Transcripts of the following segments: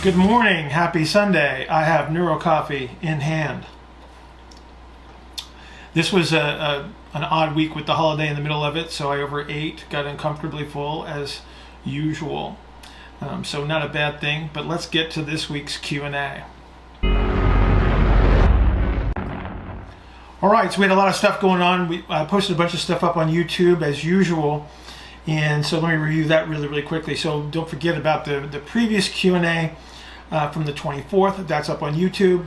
Good morning, happy Sunday. I have Neuro Coffee in hand. This was an odd week with the holiday in the middle of it, so I overate, got uncomfortably full as usual. So not a bad thing, but let's get to this week's Q&A. All right, so we had a lot of stuff going on. We posted a bunch of stuff up on YouTube as usual. And so let me review that really quickly. So don't forget about the previous Q&A from the 24th. That's up on YouTube.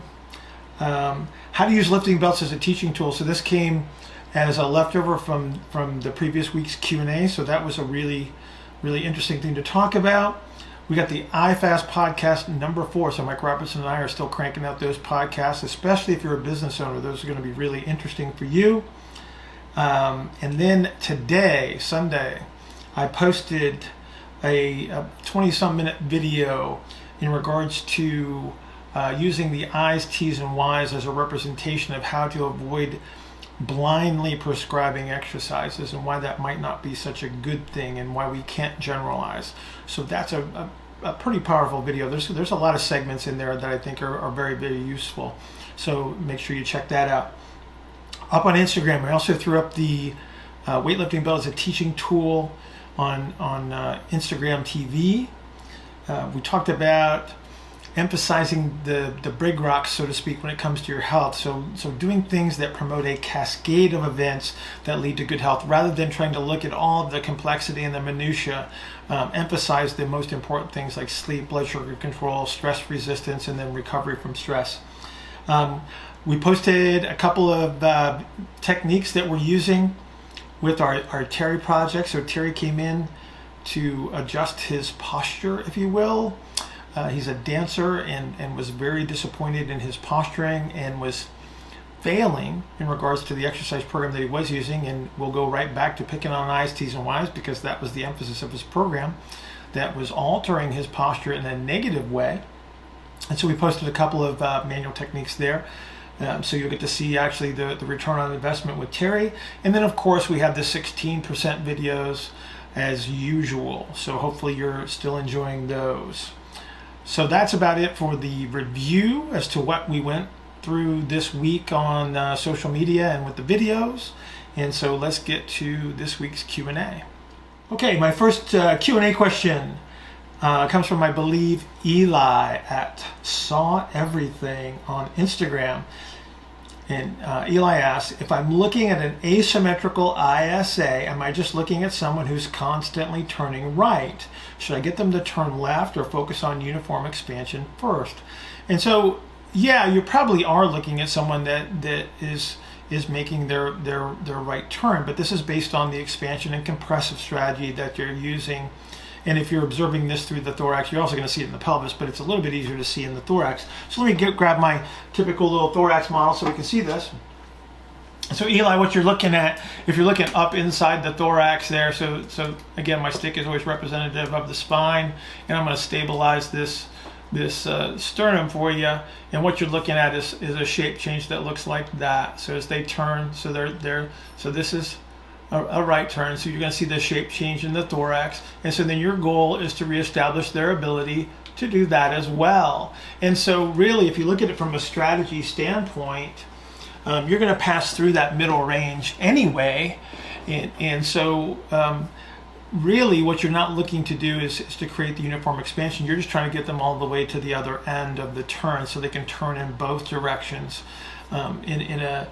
How to use lifting belts as a teaching tool. So this came as a leftover from the previous week's Q&A. So that was a really interesting thing to talk about. We got the iFast podcast number 4. So Mike Robertson and I are still cranking out those podcasts, especially if you're a business owner. Those are going to be really interesting for you. And then today, Sunday, I posted a 20-some minute video in regards to using the I's, T's, and Y's as a representation of how to avoid blindly prescribing exercises and why that might not be such a good thing and why we can't generalize. So that's a pretty powerful video. There's a lot of segments in there that I think are very useful. So make sure you check that out. Up on Instagram, I also threw up the weightlifting belt as a teaching tool on Instagram TV. We talked about emphasizing the big rocks, so to speak, when it comes to your health. So doing things that promote a cascade of events that lead to good health, rather than trying to look at all of the complexity and the minutia. Emphasize the most important things like sleep, blood sugar control, stress resistance, and then recovery from stress. We posted a couple of techniques that we're using with our Terry project. So Terry came in to adjust his posture, if you will. He's a dancer and was very disappointed in his posturing and was failing in regards to the exercise program that he was using. And we'll go right back to picking on I's, T's, and Y's because that was the emphasis of his program that was altering his posture in a negative way. And so we posted a couple of manual techniques there. So you'll get to see actually the return on investment with Terry. And then of course we have the 16% videos as usual. So hopefully you're still enjoying those. So that's about it for the review as to what we went through this week on social media and with the videos. And so let's get to this week's Q&A. Okay, my first Q&A question comes from, I believe, Eli at Saw Everything on Instagram. And Eli asks, if I'm looking at an asymmetrical ISA, am I just looking at someone who's constantly turning right? Should I get them to turn left or focus on uniform expansion first? And so, yeah, you probably are looking at someone that is making their right turn, but this is based on the expansion and compressive strategy that you're using. And if you're observing this through the thorax, you're also going to see it in the pelvis, but it's a little bit easier to see in the thorax. So let me grab my typical little thorax model so we can see this. So Eli, what you're looking at, if you're looking up inside the thorax there, so again, my stick is always representative of the spine, and I'm going to stabilize this sternum for you. And what you're looking at is a shape change that looks like that. So as they turn, so this is a right turn, so you're going to see the shape change in the thorax, and so then your goal is to reestablish their ability to do that as well. And so really, if you look at it from a strategy standpoint, you're going to pass through that middle range anyway, and so really what you're not looking to do is to create the uniform expansion. You're just trying to get them all the way to the other end of the turn so they can turn in both directions in a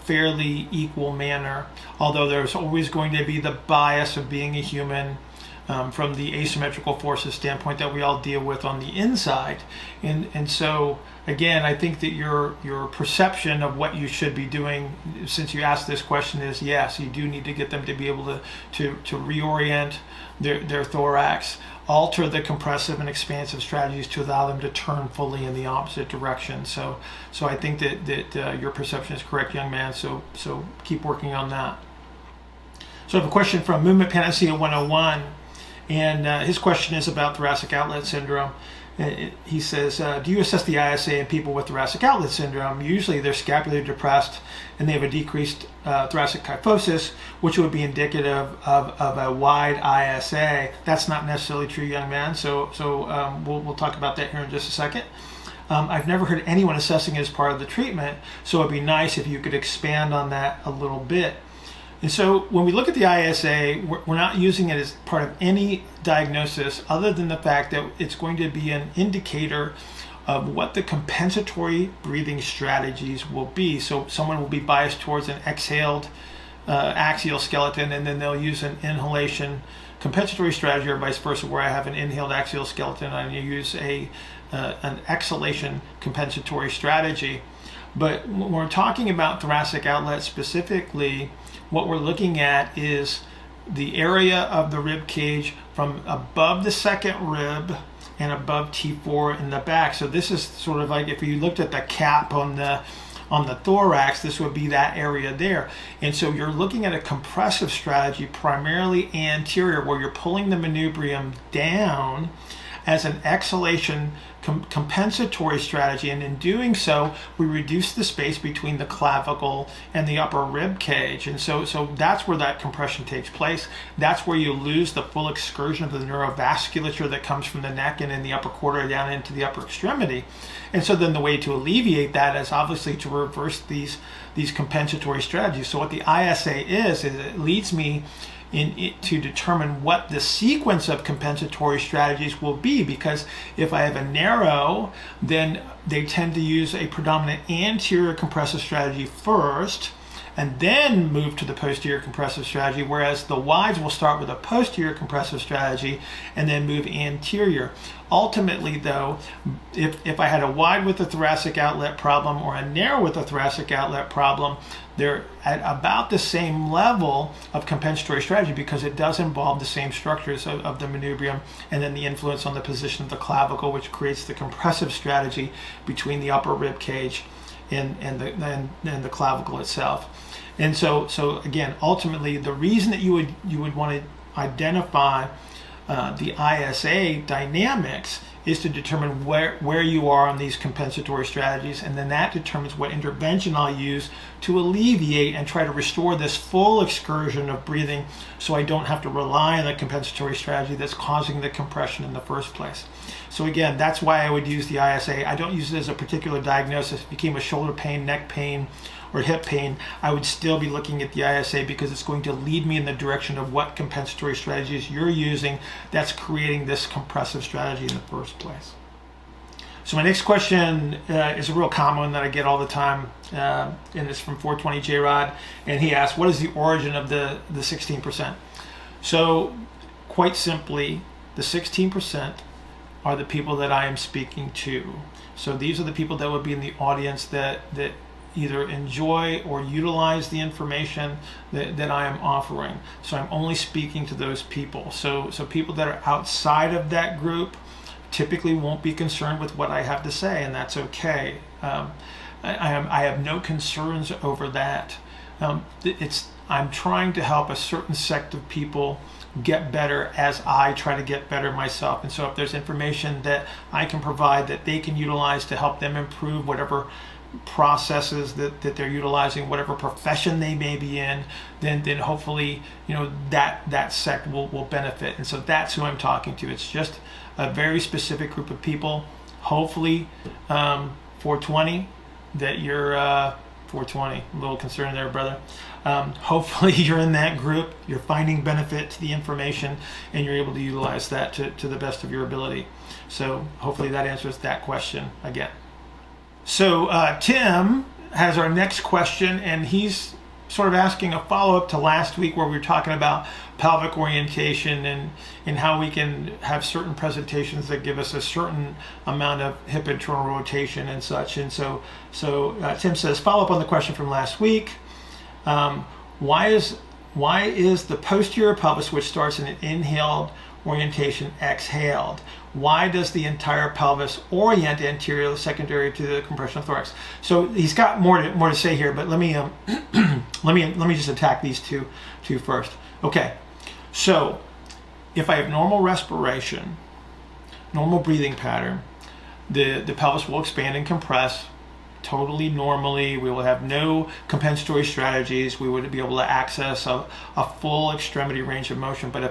fairly equal manner, although there's always going to be the bias of being a human from the asymmetrical forces standpoint that we all deal with on the inside. And so again, I think that your perception of what you should be doing, since you asked this question, is yes, you do need to get them to be able to reorient their thorax, alter the compressive and expansive strategies to allow them to turn fully in the opposite direction. So I think that your perception is correct, young man. So keep working on that. So I have a question from Movement Panacea 101, and his question is about thoracic outlet syndrome. He says, do you assess the ISA in people with thoracic outlet syndrome? Usually they're scapularly depressed and they have a decreased thoracic kyphosis, which would be indicative of a wide ISA. That's not necessarily true, young man. So we'll talk about that here in just a second. I've never heard anyone assessing it as part of the treatment, so it'd be nice if you could expand on that a little bit. And so when we look at the ISA, we're not using it as part of any diagnosis other than the fact that it's going to be an indicator of what the compensatory breathing strategies will be. So someone will be biased towards an exhaled axial skeleton, and then they'll use an inhalation compensatory strategy, or vice versa, where I have an inhaled axial skeleton and I use an exhalation compensatory strategy. But when we're talking about thoracic outlet specifically, what we're looking at is the area of the rib cage from above the second rib and above T4 in the back. So this is sort of like if you looked at the cap on the thorax, this would be that area there. And so you're looking at a compressive strategy, primarily anterior, where you're pulling the manubrium down as an exhalation compensatory strategy, and in doing so we reduce the space between the clavicle and the upper rib cage, and so that's where that compression takes place. That's where you lose the full excursion of the neurovasculature that comes from the neck and in the upper quarter down into the upper extremity. And so then the way to alleviate that is obviously to reverse these compensatory strategies. So what the ISA is it leads me to determine what the sequence of compensatory strategies will be, because if I have a narrow, then they tend to use a predominant anterior compressive strategy first and then move to the posterior compressive strategy, whereas the wides will start with a posterior compressive strategy and then move anterior. Ultimately, though, if I had a wide with a thoracic outlet problem or a narrow with a thoracic outlet problem, they're at about the same level of compensatory strategy, because it does involve the same structures of the manubrium and then the influence on the position of the clavicle, which creates the compressive strategy between the upper rib cage and the clavicle itself. And so again, ultimately, the reason that you would want to identify the ISA dynamics is to determine where you are on these compensatory strategies, and then that determines what intervention I'll use to alleviate and try to restore this full excursion of breathing, so I don't have to rely on the compensatory strategy that's causing the compression in the first place. So again, that's why I would use the ISA. I don't use it as a particular diagnosis. If it became a shoulder pain, neck pain, or hip pain, I would still be looking at the ISA, because it's going to lead me in the direction of what compensatory strategies you're using that's creating this compressive strategy in the first place. So my next question is a real common one that I get all the time, and it's from 420 J-Rod, and he asks, what is the origin of the 16%? So quite simply, the 16% are the people that I am speaking to. So these are the people that would be in the audience that either enjoy or utilize the information that I am offering. So I'm only speaking to those people. So people that are outside of that group typically won't be concerned with what I have to say, and that's okay. I have no concerns over that. I'm trying to help a certain sect of people get better as I try to get better myself. And so if there's information that I can provide that they can utilize to help them improve whatever processes that they're utilizing, whatever profession they may be in, then hopefully that sect will benefit. And so that's who I'm talking to. It's just a very specific group of people. Hopefully 420 that you're 420, a little concerned there, brother. Hopefully you're in that group, you're finding benefit to the information, and you're able to utilize that to the best of your ability. So hopefully that answers that question again. So Tim has our next question, and he's sort of asking a follow-up to last week where we were talking about pelvic orientation and how we can have certain presentations that give us a certain amount of hip internal rotation and such. And so Tim says, follow up on the question from last week. Why is the posterior pelvis, which starts in an inhaled orientation, exhaled? Why does the entire pelvis orient anterior, secondary to the compression of thorax? So he's got more to say here, but let me just attack these two first. Okay, so if I have normal respiration, normal breathing pattern, the pelvis will expand and compress totally normally. We will have no compensatory strategies. We would be able to access a full extremity range of motion. But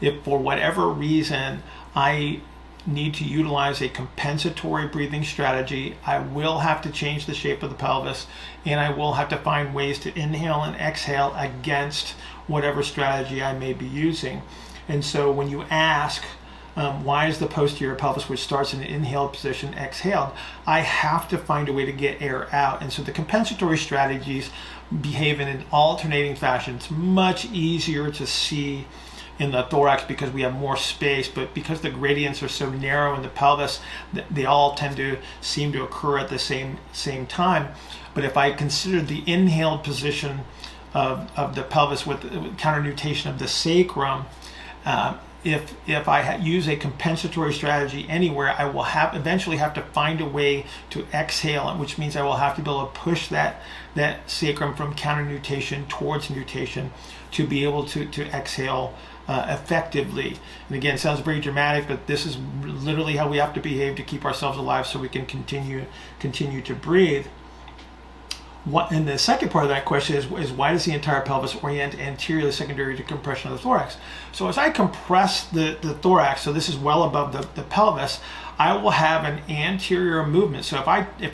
if for whatever reason I need to utilize a compensatory breathing strategy, I will have to change the shape of the pelvis, and I will have to find ways to inhale and exhale against whatever strategy I may be using. And so when you ask, why is the posterior pelvis, which starts in an inhaled position, exhaled? I have to find a way to get air out. And so the compensatory strategies behave in an alternating fashion. It's much easier to see in the thorax because we have more space, but because the gradients are so narrow in the pelvis, they all tend to seem to occur at the same time. But if I consider the inhaled position of the pelvis with counternutation of the sacrum, if I use a compensatory strategy anywhere, I will eventually have to find a way to exhale, which means I will have to be able to push that sacrum from counternutation towards nutation to be able to exhale effectively. And again, it sounds very dramatic, but this is literally how we have to behave to keep ourselves alive so we can continue to breathe. And the second part of that question is why does the entire pelvis orient anteriorly secondary to compression of the thorax? So as I compress the thorax, so this is well above the pelvis, I will have an anterior movement. So if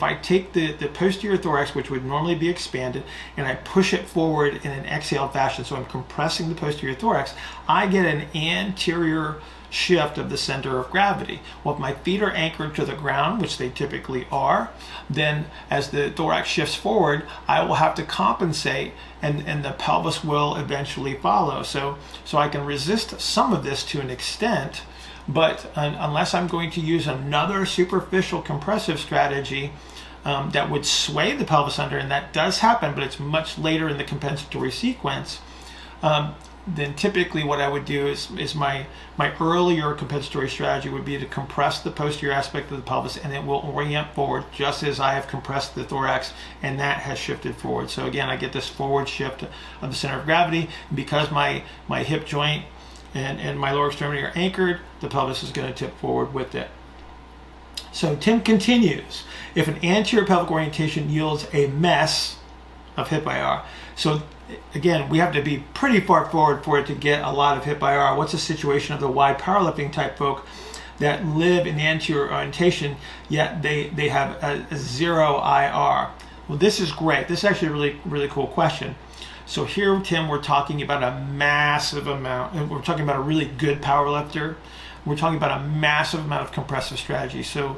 I take the posterior thorax, which would normally be expanded, and I push it forward in an exhale fashion, so I'm compressing the posterior thorax, I get an anterior shift of the center of gravity. Well, if my feet are anchored to the ground, which they typically are, then as the thorax shifts forward, I will have to compensate, and the pelvis will eventually follow. So I can resist some of this to an extent, but unless I'm going to use another superficial compressive strategy that would sway the pelvis under, and that does happen, but it's much later in the compensatory sequence, then typically what I would do is my earlier compensatory strategy would be to compress the posterior aspect of the pelvis, and it will orient forward just as I have compressed the thorax, and that has shifted forward. So again, I get this forward shift of the center of gravity. And because my hip joint and my lower extremity are anchored, the pelvis is going to tip forward with it. So Tim continues, if an anterior pelvic orientation yields a mess of hip IR. So again, we have to be pretty far forward for it to get a lot of hip IR. What's the situation of the wide powerlifting type folk that live in the anterior orientation, yet they have a zero IR? Well, this is great. This is actually a really, really cool question. So here, Tim, we're talking about a massive amount, and we're talking about a really good power lifter. We're talking about a massive amount of compressive strategy. So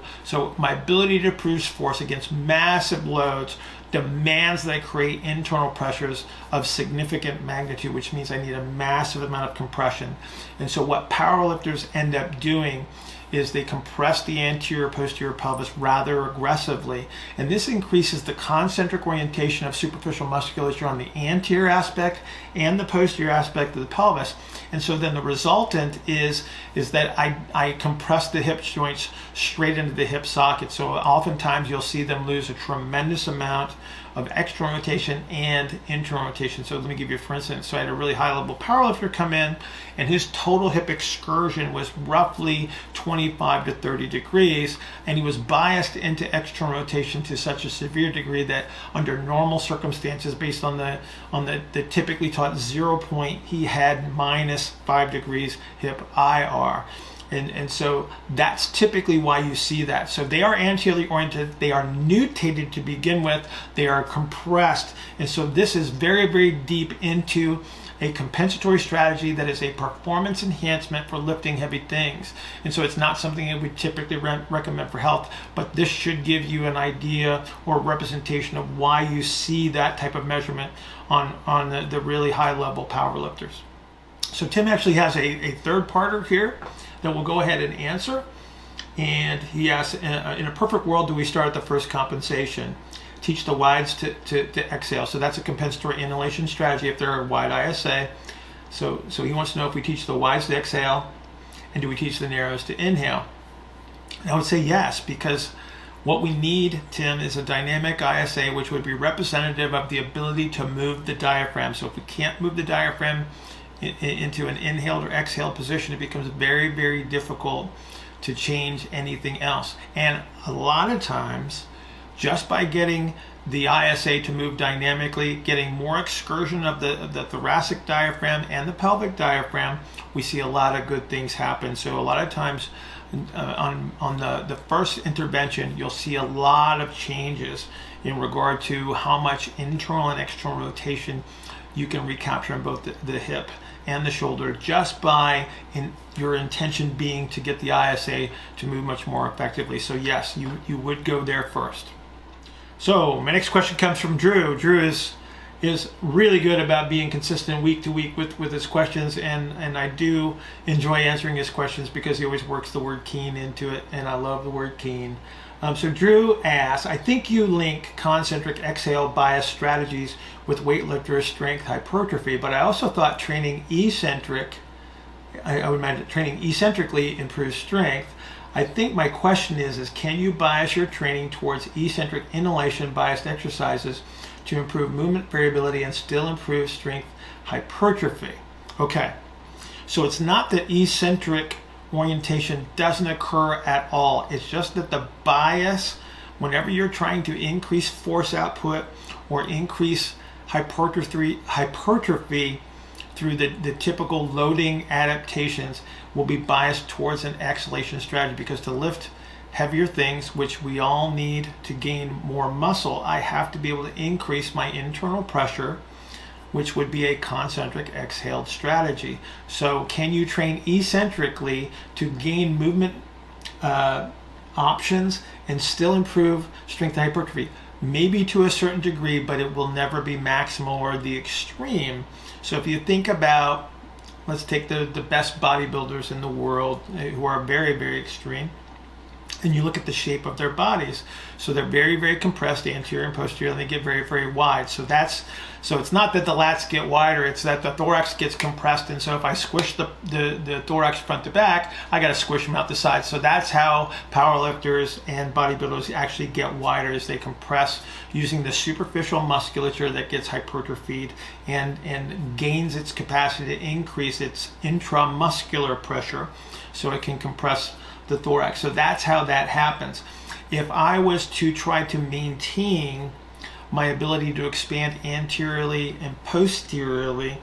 my ability to produce force against massive loads demands that I create internal pressures of significant magnitude, which means I need a massive amount of compression. And so what powerlifters end up doing is they compress the anterior posterior pelvis rather aggressively, and this increases the concentric orientation of superficial musculature on the anterior aspect and the posterior aspect of the pelvis. And so then the resultant is that I compress the hip joints straight into the hip socket. So oftentimes you'll see them lose a tremendous amount of external rotation and internal rotation. So let me give you for instance. So I had a really high level powerlifter come in, and his total hip excursion was roughly 25 to 30 degrees, and he was biased into external rotation to such a severe degree that under normal circumstances, based on the typically taught 0 point, he had minus 5 degrees hip IR. And so that's typically why you see that. So they are anteriorly oriented, they are nutated to begin with, they are compressed. And so this is very, very deep into a compensatory strategy that is a performance enhancement for lifting heavy things. And so it's not something that we typically recommend for health, but this should give you an idea or representation of why you see that type of measurement on the really high level power lifters. So Tim actually has a third parter here that we'll go ahead and answer. And he asks, in a perfect world, do we start at the first compensation? Teach the wides to exhale. So that's a compensatory inhalation strategy if they're a wide ISA. So he wants to know if we teach the wides to exhale, and do we teach the narrows to inhale? And I would say yes, because what we need, Tim, is a dynamic ISA which would be representative of the ability to move the diaphragm. So if we can't move the diaphragm into an inhaled or exhaled position, it becomes very, very difficult to change anything else. And a lot of times, just by getting the ISA to move dynamically, getting more excursion of the thoracic diaphragm and the pelvic diaphragm, we see a lot of good things happen. So a lot of times on the first intervention, you'll see a lot of changes in regard to how much internal and external rotation you can recapture in both the hip and the shoulder, just by your intention being to get the ISA to move much more effectively. So yes, you would go there first. So my next question comes from Drew. Drew is really good about being consistent week to week with his questions, and I do enjoy answering his questions because he always works the word keen into it, and I love the word keen. So Drew asks, I think you link concentric exhale bias strategies with weightlifter strength hypertrophy, but I also thought training I would imagine training eccentrically improves strength. I think my question is can you bias your training towards eccentric inhalation biased exercises to improve movement variability and still improve strength hypertrophy? Okay, so it's not that eccentric orientation doesn't occur at all. It's just that the bias, whenever you're trying to increase force output or increase hypertrophy through the typical loading adaptations, will be biased towards an exhalation strategy, because to lift heavier things, which we all need to gain more muscle, I have to be able to increase my internal pressure, which would be a concentric exhaled strategy. So can you train eccentrically to gain movement options and still improve strength and hypertrophy? Maybe to a certain degree, but it will never be maximal or the extreme. So if you think about, let's take the best bodybuilders in the world who are very, very extreme, and you look at the shape of their bodies. So they're very, very compressed anterior and posterior, and they get very, very wide. So it's not that the lats get wider, it's that the thorax gets compressed. And so if I squish the thorax front to back, I got to squish them out the side. So that's how powerlifters and bodybuilders actually get wider, as they compress using the superficial musculature that gets hypertrophied and gains its capacity to increase its intramuscular pressure so it can compress the thorax. So that's how that happens. If I was to try to maintain my ability to expand anteriorly and posteriorly,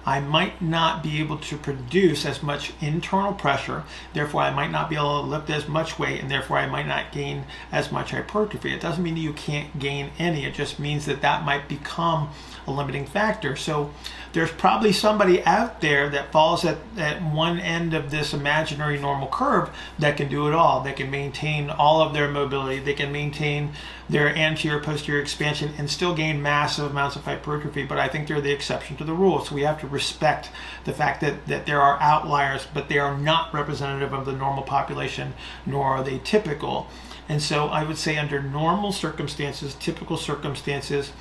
I might not be able to produce as much internal pressure, therefore I might not be able to lift as much weight, and therefore I might not gain as much hypertrophy. It doesn't mean that you can't gain any, it just means that might become a limiting factor. So there's probably somebody out there that falls at one end of this imaginary normal curve that can do it all. They can maintain all of their mobility, they can maintain their anterior posterior expansion and still gain massive amounts of hypertrophy, but I think they're the exception to the rule. So we have to respect the fact that there are outliers, but they are not representative of the normal population, nor are they typical. And so I would say under normal circumstances, typical circumstances,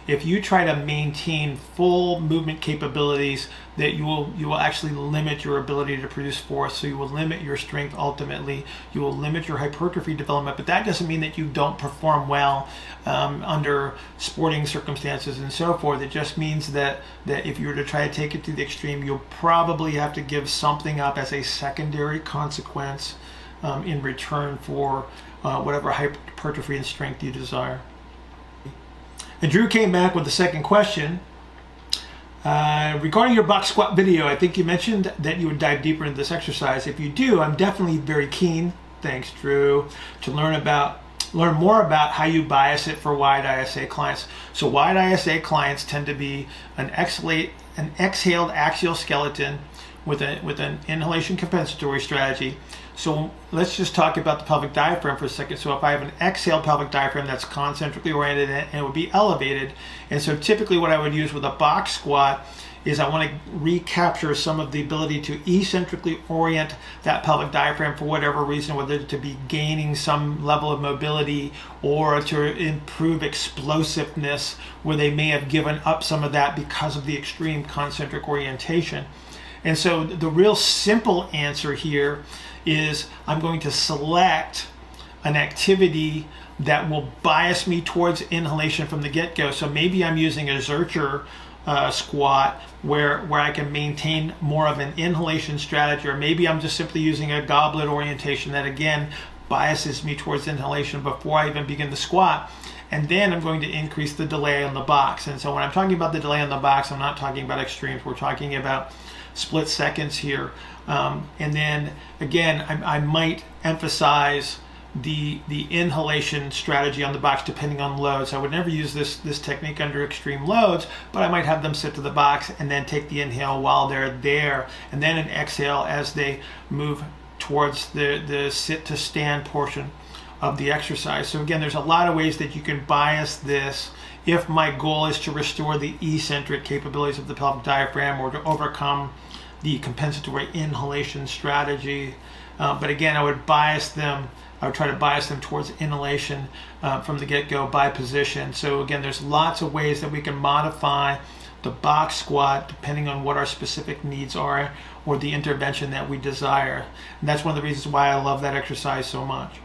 if you try to maintain full movement capabilities, that you will actually limit your ability to produce force. So you will limit your strength ultimately. You will limit your hypertrophy development. But that doesn't mean that you don't perform well under sporting circumstances and so forth. It just means that if you were to try to take it to the extreme, you'll probably have to give something up as a secondary consequence in return for whatever hypertrophy and strength you desire. And Drew came back with the second question. Regarding your box squat video, I think you mentioned that you would dive deeper into this exercise. If you do, I'm definitely very keen, thanks Drew, to learn more about how you bias it for wide ISA clients. So wide ISA clients tend to be an exhaled axial skeleton with an inhalation compensatory strategy. So let's just talk about the pelvic diaphragm for a second. So if I have an exhaled pelvic diaphragm that's concentrically oriented and it would be elevated, and so typically what I would use with a box squat is I want to recapture some of the ability to eccentrically orient that pelvic diaphragm for whatever reason, whether to be gaining some level of mobility or to improve explosiveness, where they may have given up some of that because of the extreme concentric orientation. And so the real simple answer here is I'm going to select an activity that will bias me towards inhalation from the get-go. So maybe I'm using a Zercher squat where I can maintain more of an inhalation strategy, or maybe I'm just simply using a goblet orientation that again biases me towards inhalation before I even begin the squat. And then I'm going to increase the delay on the box. And so when I'm talking about the delay on the box, I'm not talking about extremes. We're talking about split seconds here. And then again, I might emphasize the inhalation strategy on the box depending on loads. I would never use this technique under extreme loads, but I might have them sit to the box and then take the inhale while they're there, and then an exhale as they move towards the sit to stand portion of the exercise. So again, there's a lot of ways that you can bias this if my goal is to restore the eccentric capabilities of the pelvic diaphragm or to overcome the compensatory inhalation strategy. But again, I would try to bias them towards inhalation from the get-go by position. So again, there's lots of ways that we can modify the box squat depending on what our specific needs are or the intervention that we desire. And that's one of the reasons why I love that exercise so much.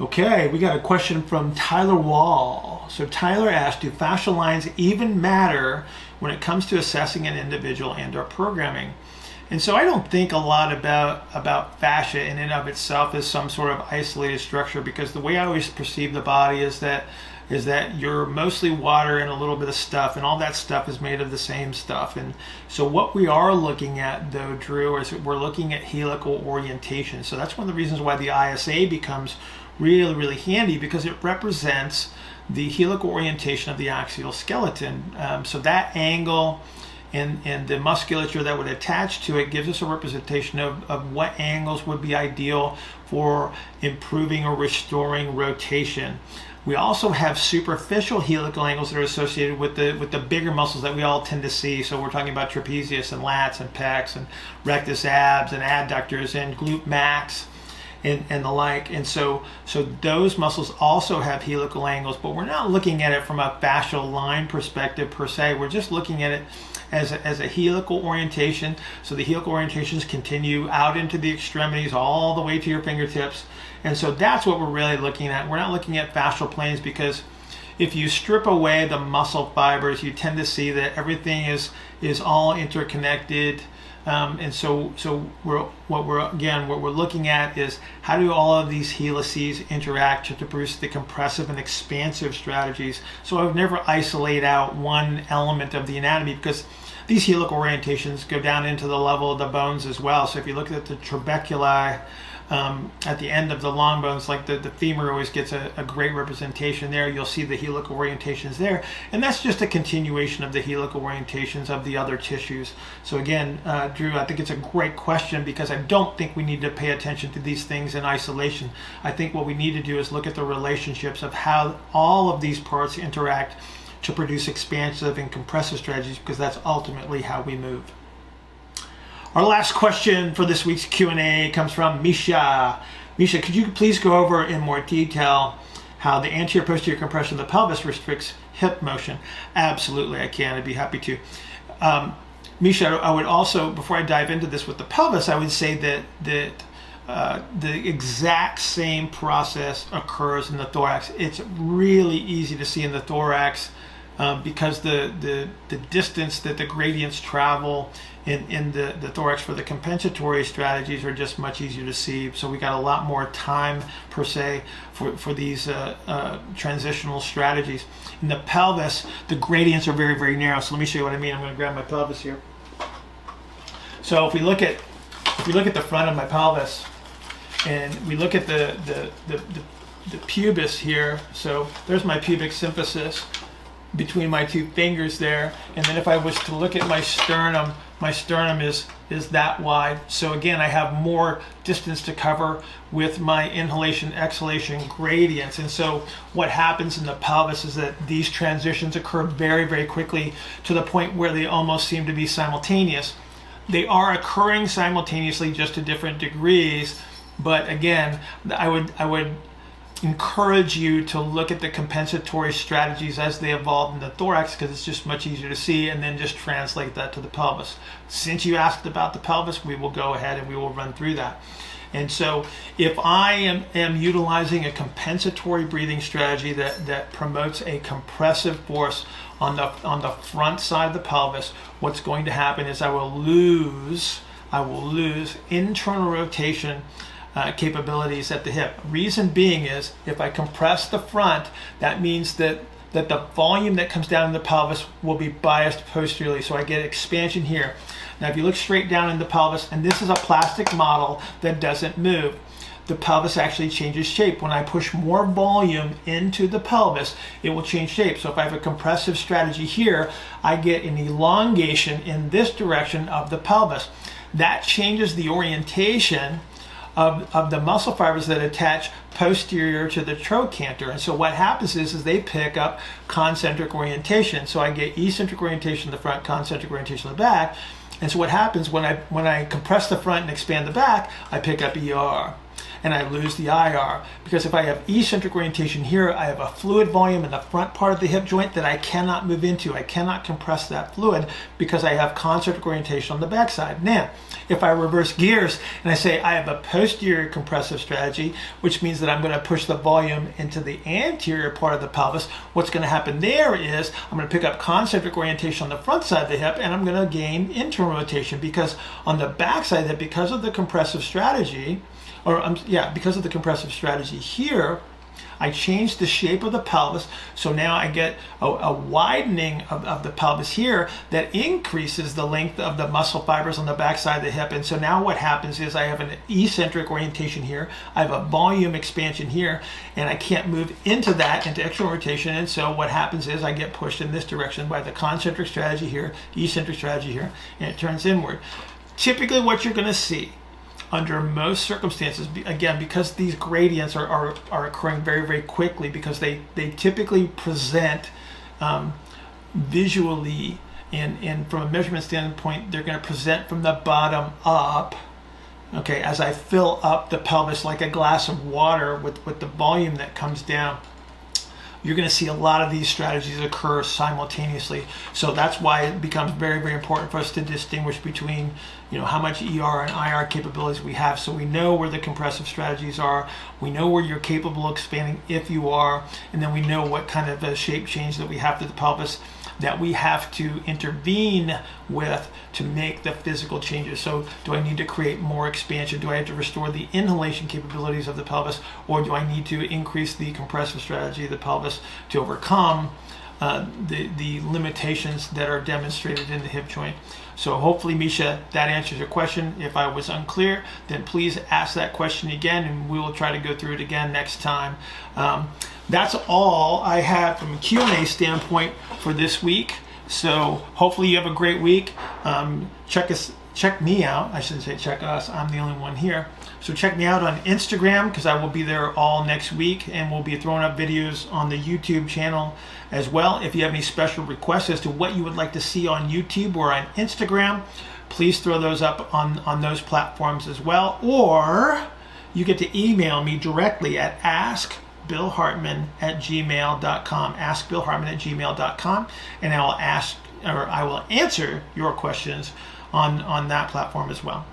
Okay, we got a question from Tyler Wall. So Tyler asked, do fascial lines even matter when it comes to assessing an individual and or programming? And so I don't think a lot about fascia in and of itself as some sort of isolated structure, because the way I always perceive the body is that you're mostly water and a little bit of stuff, and all that stuff is made of the same stuff. And so what we are looking at, though, Drew, is we're looking at helical orientation. So that's one of the reasons why the ISA becomes really, really handy, because it represents the helical orientation of the axial skeleton. So that angle and the musculature that would attach to it gives us a representation of what angles would be ideal for improving or restoring rotation. We also have superficial helical angles that are associated with the bigger muscles that we all tend to see. So we're talking about trapezius and lats and pecs and rectus abs and adductors and glute max and the like. And so those muscles also have helical angles, but we're not looking at it from a fascial line perspective per se. We're just looking at it as a helical orientation. So the helical orientations continue out into the extremities all the way to your fingertips. And so that's what we're really looking at. We're not looking at fascial planes, because if you strip away the muscle fibers, you tend to see that everything is all interconnected. And so what we're looking at is how do all of these helices interact to produce the compressive and expansive strategies. So I would never isolate out one element of the anatomy, because these helical orientations go down into the level of the bones as well. So if you look at the trabeculi at the end of the long bones, like the femur always gets a great representation there. You'll see the helical orientations there, and that's just a continuation of the helical orientations of the other tissues. So again, Drew, I think it's a great question, because I don't think we need to pay attention to these things in isolation. I think what we need to do is look at the relationships of how all of these parts interact to produce expansive and compressive strategies, because that's ultimately how we move. Our last question for this week's Q&A comes from Misha. Misha, could you please go over in more detail how the anterior-posterior compression of the pelvis restricts hip motion? Absolutely, I can. I'd be happy to. Misha, I would also, before I dive into this with the pelvis, I would say that the exact same process occurs in the thorax. It's really easy to see in the thorax because the distance that the gradients travel in the thorax for the compensatory strategies are just much easier to see. So we got a lot more time per se for these transitional strategies. In the pelvis, the gradients are very, very narrow. So let me show you what I mean. I'm going to grab my pelvis here. So if we look at the front of my pelvis, and we look at the pubis here, so there's my pubic symphysis between my two fingers there, and then if I was to look at my sternum is that wide. So again, I have more distance to cover with my inhalation exhalation gradients. And so what happens in the pelvis is that these transitions occur very, very quickly, to the point where they almost seem to be simultaneous. They are occurring simultaneously, just to different degrees. But again, I would encourage you to look at the compensatory strategies as they evolve in the thorax, because it's just much easier to see, and then just translate that to the pelvis. Since you asked about the pelvis, we will go ahead and we will run through that. And so if I am utilizing a compensatory breathing strategy that promotes a compressive force on the front side of the pelvis, what's going to happen is I will lose internal rotation capabilities at the hip. Reason being is if I compress the front, that means that the volume that comes down in the pelvis will be biased posteriorly. So I get expansion here. Now if you look straight down in the pelvis, and this is a plastic model that doesn't move, the pelvis actually changes shape. When I push more volume into the pelvis, it will change shape. So if I have a compressive strategy here, I get an elongation in this direction of the pelvis. That changes the orientation of the muscle fibers that attach posterior to the trochanter. And so what happens is they pick up concentric orientation. So I get eccentric orientation in the front, concentric orientation in the back. And so what happens when I compress the front and expand the back, I pick up ER. And I lose the IR, because if I have eccentric orientation here, I have a fluid volume in the front part of the hip joint that I cannot move into. I cannot compress that fluid because I have concentric orientation on the backside. Now, if I reverse gears and I say I have a posterior compressive strategy, which means that I'm going to push the volume into the anterior part of the pelvis, what's going to happen there is I'm going to pick up concentric orientation on the front side of the hip, and I'm going to gain internal rotation, because on the backside of the hip, because of the compressive strategy, because of the compressive strategy here, I changed the shape of the pelvis. So now I get a widening of the pelvis here that increases the length of the muscle fibers on the backside of the hip. And so now what happens is I have an eccentric orientation here. I have a volume expansion here, and I can't move into external rotation. And so what happens is I get pushed in this direction by the concentric strategy here, eccentric strategy here, and it turns inward. Typically what you're going to see under most circumstances, again, because these gradients are occurring very, very quickly, because they typically present visually, and from a measurement standpoint, they're going to present from the bottom up, okay, as I fill up the pelvis like a glass of water with the volume that comes down. You're going to see a lot of these strategies occur simultaneously. So that's why it becomes very, very important for us to distinguish between, how much ER and IR capabilities we have. So we know where the compressive strategies are. We know where you're capable of expanding if you are. And then we know what kind of a shape change that we have to the pelvis that we have to intervene with to make the physical changes. So do I need to create more expansion? Do I have to restore the inhalation capabilities of the pelvis? Or do I need to increase the compressive strategy of the pelvis to overcome the limitations that are demonstrated in the hip joint? So hopefully, Misha, that answers your question. If I was unclear, then please ask that question again, and we will try to go through it again next time. That's all I have from a Q&A standpoint for this week. So hopefully you have a great week. Check me out. I shouldn't say check us. I'm the only one here. So check me out on Instagram, because I will be there all next week, and we'll be throwing up videos on the YouTube channel as well. If you have any special requests as to what you would like to see on YouTube or on Instagram, please throw those up on those platforms as well. Or you get to email me directly at askbillhartman@gmail.com, askbillhartman@gmail.com, and I will answer your questions on that platform as well.